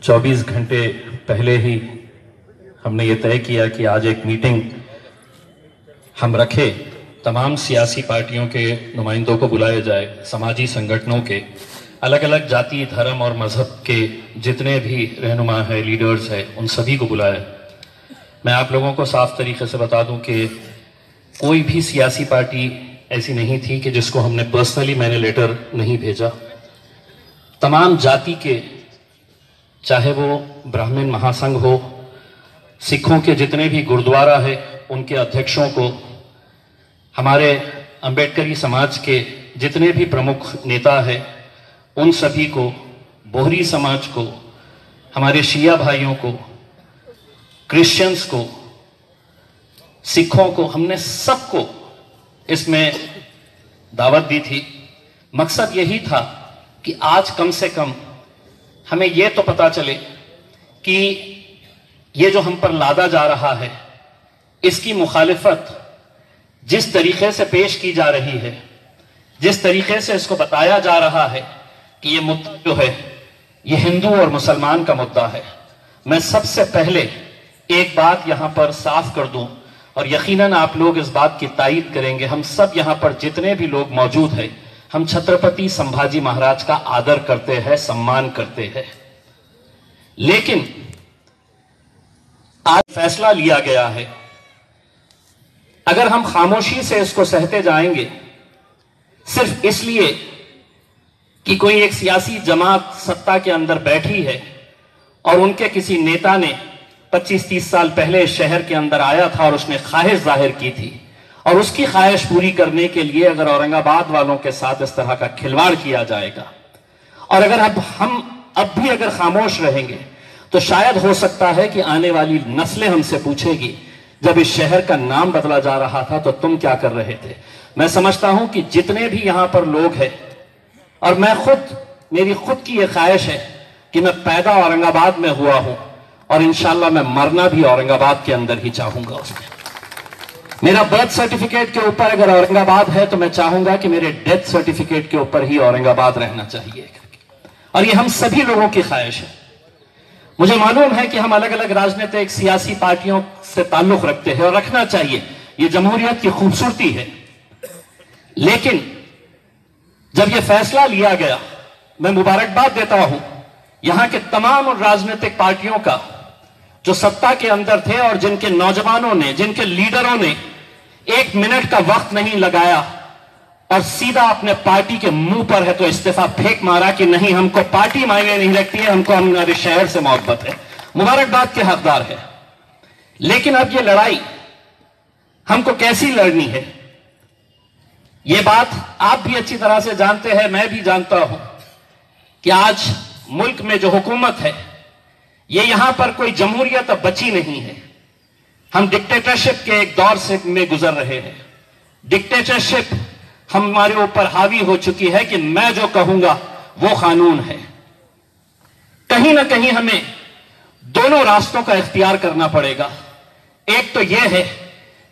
24 घंटे पहले ही हमने ये तय किया कि आज एक मीटिंग हम रखें, तमाम सियासी पार्टियों के नुमाइंदों को बुलाया जाए, समाजी संगठनों के, अलग अलग जाति, धर्म और मजहब के जितने भी रहनुमा है, लीडर्स है, उन सभी को बुलाया। मैं आप लोगों को साफ तरीके से बता दूं कि कोई भी सियासी पार्टी ऐसी नहीं थी कि जिसको हमने पर्सनली मैंने लेटर नहीं भेजा। तमाम जाति के, चाहे वो ब्राह्मण महासंघ हो, सिखों के जितने भी गुरुद्वारा है उनके अध्यक्षों को, हमारे अंबेडकरी समाज के जितने भी प्रमुख नेता हैं उन सभी को, बोहरी समाज को, हमारे शिया भाइयों को, क्रिश्चियंस को, सिखों को, हमने सबको इसमें दावत दी थी। मकसद यही था कि आज कम से कम हमें यह तो पता चले कि ये जो हम पर लादा जा रहा है, इसकी मुखालिफत जिस तरीके से पेश की जा रही है, जिस तरीके से इसको बताया जा रहा है कि ये मुद्दा जो है ये हिंदू और मुसलमान का मुद्दा है, मैं सबसे पहले एक बात यहां पर साफ कर दूं और यकीनन आप लोग इस बात की तायीद करेंगे। हम सब यहां पर जितने भी लोग मौजूद हैं, हम छत्रपति संभाजी महाराज का आदर करते हैं, सम्मान करते हैं, लेकिन आज फैसला लिया गया है। अगर हम खामोशी से इसको सहते जाएंगे सिर्फ इसलिए कि कोई एक सियासी जमात सत्ता के अंदर बैठी है और उनके किसी नेता ने 25-30 साल पहले इस शहर के अंदर आया था और उसने ख्वाहिश जाहिर की थी, और उसकी ख्वाहिश पूरी करने के लिए अगर औरंगाबाद वालों के साथ इस तरह का खिलवाड़ किया जाएगा, और अगर अब भी अगर खामोश रहेंगे तो शायद हो सकता है कि आने वाली नस्लें हमसे पूछेगी, जब इस शहर का नाम बदला जा रहा था तो तुम क्या कर रहे थे। मैं समझता हूं कि जितने भी यहां पर लोग हैं, और मेरी खुद की यह ख्वाहिश है कि मैं पैदा औरंगाबाद में हुआ हूं और इंशाल्लाह मैं मरना भी औरंगाबाद के अंदर ही चाहूंगा। उसमें मेरा बर्थ सर्टिफिकेट के ऊपर अगर औरंगाबाद है तो मैं चाहूंगा कि मेरे डेथ सर्टिफिकेट के ऊपर ही औरंगाबाद रहना चाहिए, और ये हम सभी लोगों की ख्वाहिश है। मुझे मालूम है कि हम अलग अलग राजनीतिक सियासी पार्टियों से ताल्लुक रखते हैं और रखना चाहिए, ये जमहूरियत की खूबसूरती है, लेकिन जब यह फैसला लिया गया, मैं मुबारकबाद देता हूं यहां के तमाम राजनीतिक पार्टियों का जो सत्ता के अंदर थे और जिनके नौजवानों ने, जिनके लीडरों ने 1 मिनट का वक्त नहीं लगाया और सीधा अपने पार्टी के मुंह पर है तो इस्तीफा फेंक मारा कि नहीं, हमको पार्टी मायने नहीं रखती है, हमको हमारे शहर से मोहब्बत है। मुबारकबाद के हकदार है, लेकिन अब यह लड़ाई हमको कैसी लड़नी है, यह बात आप भी अच्छी तरह से जानते हैं, मैं भी जानता हूं कि आज मुल्क में जो हुकूमत है, ये यहां पर कोई जमहूरियत अब बची नहीं है। हम डिक्टेटरशिप के एक दौर से में गुजर रहे हैं। डिक्टेटरशिप हमारे ऊपर हावी हो चुकी है कि मैं जो कहूंगा वो कानून है। कहीं ना कहीं हमें दोनों रास्तों का इख्तियार करना पड़ेगा। एक तो यह है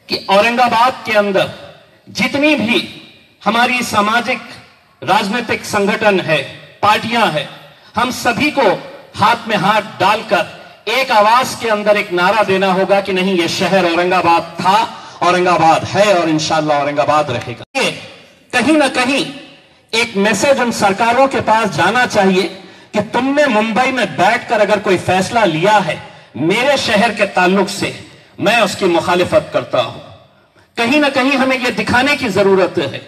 कि औरंगाबाद के अंदर जितनी भी हमारी सामाजिक राजनीतिक संगठन है, पार्टियां हैं, हम सभी को हाथ में हाथ डालकर एक आवाज के अंदर एक नारा देना होगा कि नहीं, यह शहर औरंगाबाद था, औरंगाबाद है और इंशाअल्लाह औरंगाबाद रहेगा। कहीं ना कहीं एक मैसेज उन सरकारों के पास जाना चाहिए कि तुमने मुंबई में बैठकर अगर कोई फैसला लिया है मेरे शहर के ताल्लुक से, मैं उसकी मुखालिफत करता हूं। कहीं ना कहीं हमें यह दिखाने की जरूरत है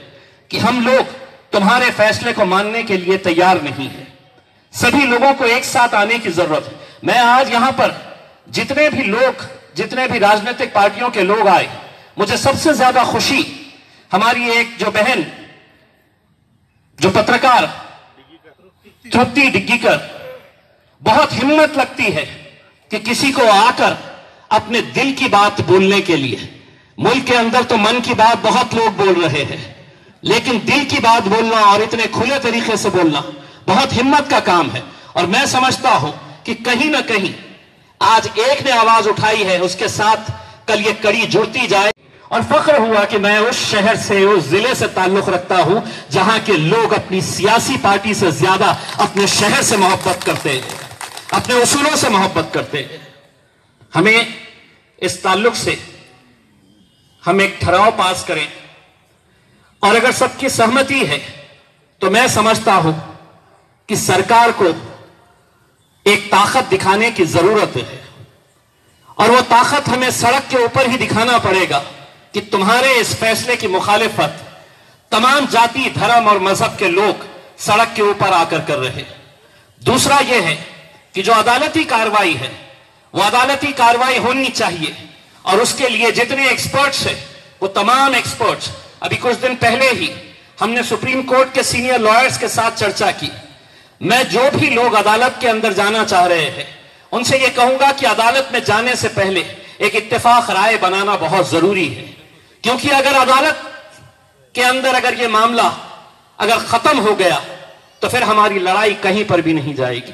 कि हम लोग तुम्हारे फैसले को मानने के लिए तैयार नहीं है। सभी लोगों को एक साथ आने की जरूरत है। मैं आज यहां पर जितने भी राजनीतिक पार्टियों के लोग आए, मुझे सबसे ज्यादा खुशी हमारी एक जो बहन, जो पत्रकार तृप्ति डिग्गीकर, बहुत हिम्मत लगती है कि किसी को आकर अपने दिल की बात बोलने के लिए, मुल्क के अंदर तो मन की बात बहुत लोग बोल रहे हैं, लेकिन दिल की बात बोलना और इतने खुले तरीके से बोलना बहुत हिम्मत का काम है। और मैं समझता हूं कि कहीं ना कहीं आज एक ने आवाज उठाई है, उसके साथ कल ये कड़ी जुड़ती जाए। और फख्र हुआ कि मैं उस शहर से, उस जिले से ताल्लुक रखता हूं जहां के लोग अपनी सियासी पार्टी से ज्यादा अपने शहर से मोहब्बत करते हैं। अपने उसूलों से मोहब्बत करते हैं। हमें इस ताल्लुक से हम एक ठहराव पास करें, और अगर सबकी सहमति है तो मैं समझता हूं कि सरकार को एक ताकत दिखाने की जरूरत है, और वो ताकत हमें सड़क के ऊपर ही दिखाना पड़ेगा कि तुम्हारे इस फैसले की मुखालिफत तमाम जाति, धर्म और मजहब के लोग सड़क के ऊपर आकर कर रहे। दूसरा यह है कि जो अदालती कार्रवाई है वो अदालती कार्रवाई होनी चाहिए, और उसके लिए जितने एक्सपर्ट्स हैं वो तमाम एक्सपर्ट्स, अभी कुछ दिन पहले ही हमने सुप्रीम कोर्ट के सीनियर लॉयर्स के साथ चर्चा की। मैं जो भी लोग अदालत के अंदर जाना चाह रहे हैं उनसे यह कहूंगा कि अदालत में जाने से पहले एक इत्तेफाक राय बनाना बहुत जरूरी है, क्योंकि अगर अदालत के अंदर अगर यह मामला अगर खत्म हो गया तो फिर हमारी लड़ाई कहीं पर भी नहीं जाएगी।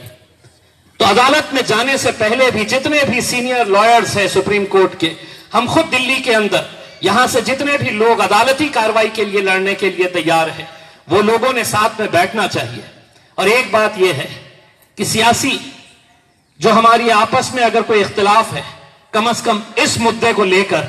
तो अदालत में जाने से पहले भी जितने भी सीनियर लॉयर्स हैं सुप्रीम कोर्ट के, हम खुद दिल्ली के अंदर यहां से जितने भी लोग अदालती कार्रवाई के लिए लड़ने के लिए तैयार हैं, वो लोगों ने साथ में बैठना चाहिए। और एक बात यह है कि सियासी जो हमारी आपस में अगर कोई इख्तिलाफ है, कम से कम इस मुद्दे को लेकर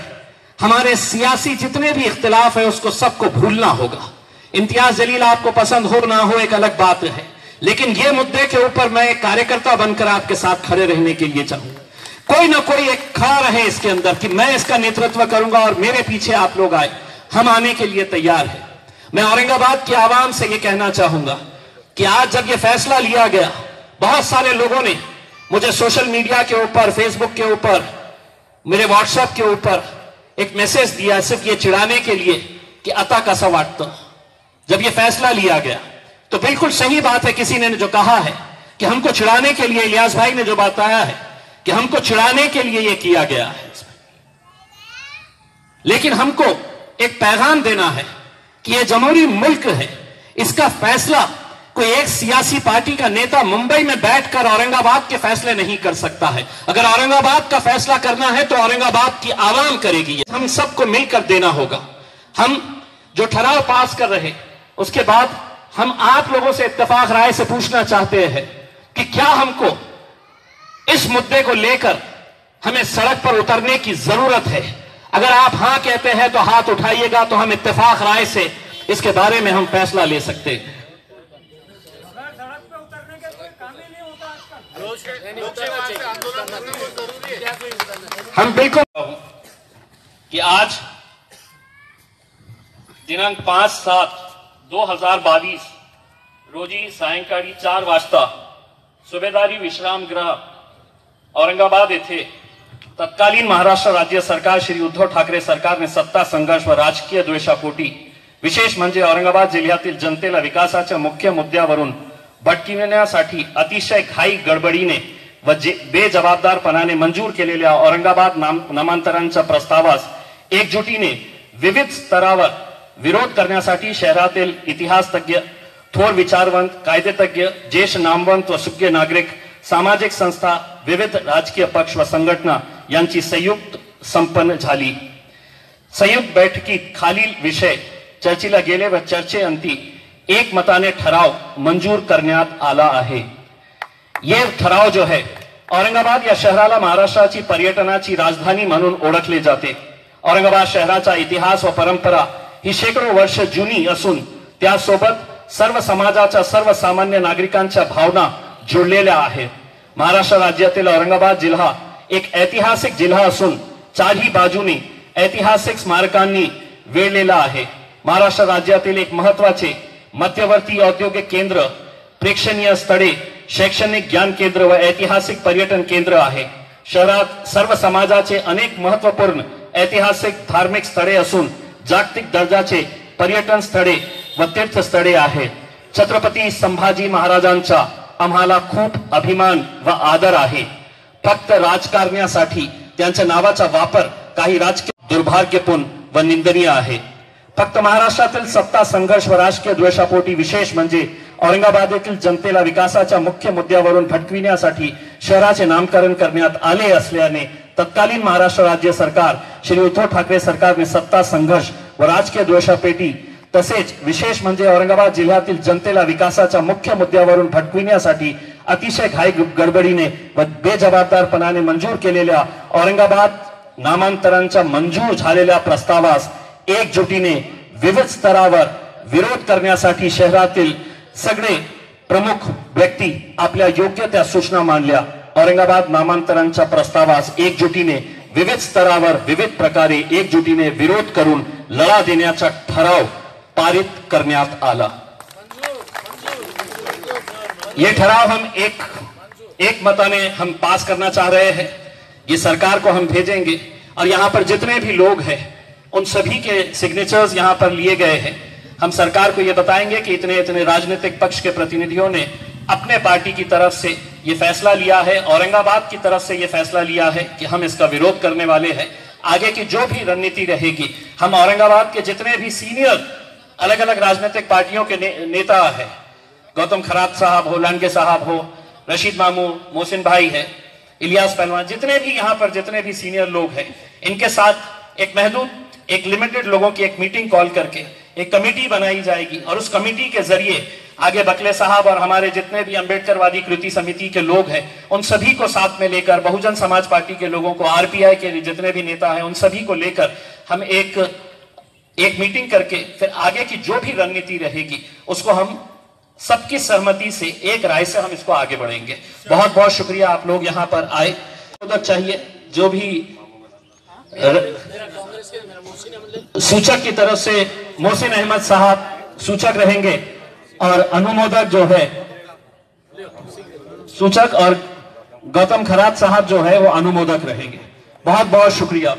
हमारे सियासी जितने भी इख्तिलाफ है उसको सबको भूलना होगा। इम्तियाज जलील आपको पसंद हो ना हो एक अलग बात है, लेकिन यह मुद्दे के ऊपर मैं एक कार्यकर्ता बनकर आपके साथ खड़े रहने के लिए चाहूंगा। कोई ना कोई एक खड़ा रहे इसके अंदर कि मैं इसका नेतृत्व करूंगा और मेरे पीछे आप लोग आए, हम आने के लिए तैयार हैं। मैं औरंगाबाद की आवाम से यह कहना चाहूंगा कि आज जब यह फैसला लिया गया, बहुत सारे लोगों ने मुझे सोशल मीडिया के ऊपर, फेसबुक के ऊपर, मेरे व्हाट्सएप के ऊपर एक मैसेज दिया सिर्फ ये चिढ़ाने के लिए कि अता कसं वाटतं। जब यह फैसला लिया गया तो बिल्कुल सही बात है, किसी ने जो कहा है कि हमको चिढ़ाने के लिए, इलियास भाई ने जो बताया है कि हमको चिढ़ाने के लिए यह किया गया है, लेकिन हमको एक पैगाम देना है कि यह जमहूरी मुल्क है। इसका फैसला कोई एक सियासी पार्टी का नेता मुंबई में बैठकर औरंगाबाद के फैसले नहीं कर सकता है। अगर औरंगाबाद का फैसला करना है तो औरंगाबाद की आवाम करेगी। हम सबको मिलकर देना होगा। हम जो ठहराव पास कर रहे, उसके बाद हम आप लोगों से इत्तेफाक राय से पूछना चाहते हैं कि क्या हमको इस मुद्दे को लेकर हमें सड़क पर उतरने की जरूरत है। अगर आप हां कहते हैं तो हाथ उठाइएगा, तो हम इत्तेफाक राय से इसके बारे में हम फैसला ले सकते हैं। हम बिल्कुल कि आज दिनांक 5/7/2022 रोजी सायंकाळी 4 वाजता सुभेदारी विश्रामगृह औरंगाबाद येथे तत्कालीन महाराष्ट्र राज्य सरकार श्री उद्धव ठाकरे सरकारने सत्ता संघर्ष व राजकीय द्वेषापोटी विशेष म्हणजे औरंगाबाद जिल्ह्यातील जनतेला विकासाच्या मुख्य मुद्द्यावरून भटकविण्यासाठी अतिशय घाई गडबडीने व बेजबाबदारपणाने मंजूर केलेल्या औरंगाबाद नामांतरांच्या प्रस्तावास एकजुटीने विविध स्तरावर विरोध करण्यासाठी शहरातील इतिहास तज्ञ, थोर विचारवंत, कायदेतज्ञ, ज्येष्ठ नामवंत व सुज्ञ नागरिक, सामाजिक संस्था, विविध राजकीय पक्ष व संघटना यांची संयुक्त संपन्न झाली। संयुक्त बैठकीत खालील विषय चर्चेला गेले व चर्चेअंती एकमताने ठराव मंजूर करण्यात आला आहे। यह ठराव जो है, औरंगाबाद या शहराला महाराष्ट्राची पर्यटनाची राजधानी म्हणून ओळखले जाते। औरंगाबाद शहराचा इतिहास व परंपरा ही शेकडो वर्ष जुनी असून त्यासोबत सर्व समाजाच्या सर्वसामान्य नागरिकांच्या भावना जोडलेल्या आहेत। महाराष्ट्र राज्यातील औरंगाबाद जिल्हा एक ऐतिहासिक जिल्हा असून चारही बाजूनी ऐतिहासिक स्मारकांनी वेढलेला आहे। महाराष्ट्र राज्यातील एक महत्त्वाचे मध्यवर्ती औद्योगिक केंद्र, प्रेक्षणीय स्थळे, शैक्षणिक ज्ञान केंद्र व ऐतिहासिक पर्यटन केंद्र आहे। शहरात सर्व समाजाचे अनेक महत्त्वपूर्ण ऐतिहासिक धार्मिक स्थळे असून जागतिक दर्जाचे पर्यटन स्थळे व तीर्थस्थळे आहेत। छत्रपती संभाजी महाराजांचा आम्हाला खूप अभिमान व आदर आहे। फक्त राजकारण्यासाठी त्यांच्या नावाचा वापर काही राजकीय दुर्भाग्यपूर्ण व निंदनीय आहे। फक्त महाराष्ट्रातील सत्ता संघर्ष व राजकीय द्वेषापोटी विशेष म्हणजे औरंगाबाद येथील जनतेला विकासाच्या मुख्य मुद्द्यावरून भटकविण्यासाठी शहराचे नामकरण करण्यात आले असल्याने तत्कालीन महाराष्ट्र राज्य सरकार श्री उद्धव ठाकरे सरकारने सत्ता संघर्ष व राजकीय द्वेषापोटी तसेच विशेष म्हणजे औरंगाबाद जिल्ह्यातील जनतेला विकासाच्या मुख्य मुद्द्यावरून भटकविण्यासाठी अतिशय घाई गडबडीने व बेजबाबदारपणाने मंजूर केलेल्या औरंगाबाद नामांतरांच्या मंजूर झालेल्या प्रस्तावास एकजुटीने विविध स्तरावर विरोध करण्यासाठी शहरातील सगळे प्रमुख व्यक्ती आपल्या योग्य त्या सूचना मांडल्या. औरंगाबाद नामांतरांच्या प्रस्तावास एकजुटीने विविध स्तरावर विविध प्रकारे एकजुटीने विरोध करून लढा देण्याचा ठराव पारित करण्यात आला. ये ठराव हम एक मताने हम पास करना चाह रहे हैं. ये सरकार को हम भेजेंगे और यहां पर जितने भी लोग हैं उन सभी के सिग्नेचर्स यहां पर लिए गए हैं. हम सरकार को यह बताएंगे कि इतने इतने राजनीतिक पक्ष के प्रतिनिधियों ने अपने पार्टी की तरफ से यह फैसला लिया है, औरंगाबाद की तरफ से यह फैसला लिया है कि हम इसका विरोध करने वाले हैं. आगे की जो भी रणनीति रहेगी, हम औरंगाबाद के जितने भी सीनियर अलग अलग राजनीतिक पार्टियों के नेता है, गौतम खरात साहब हो, लांडगे साहब हो, रशीद मामू, मोहसिन भाई है, इलियास पहलवान, जितने भी यहाँ पर जितने भी सीनियर लोग हैं, इनके साथ एक महदूद एक लिमिटेड लोगों की एक मीटिंग कॉल करके एक कमेटी बनाई जाएगी और उस कमेटी के जरिए आगे बकले साहब और हमारे जितने भी अंबेडकरवादी कृति समिति के लोग हैं उन सभी को साथ में लेकर, बहुजन समाज पार्टी के लोगों को, आरपीआई के जितने भी नेता हैं उन सभी को लेकर हम एक मीटिंग करके फिर आगे की जो भी रणनीति रहेगी उसको हम सबकी सहमति से एक राय से हम इसको आगे बढ़ेंगे. बहुत बहुत शुक्रिया आप लोग यहाँ पर आए. उधर चाहिए जो भी सूचक की तरफ से मोहसिन अहमद साहब सूचक रहेंगे और अनुमोदक जो है सूचक और गौतम खरात साहब जो है वो अनुमोदक रहेंगे. बहुत बहुत शुक्रिया.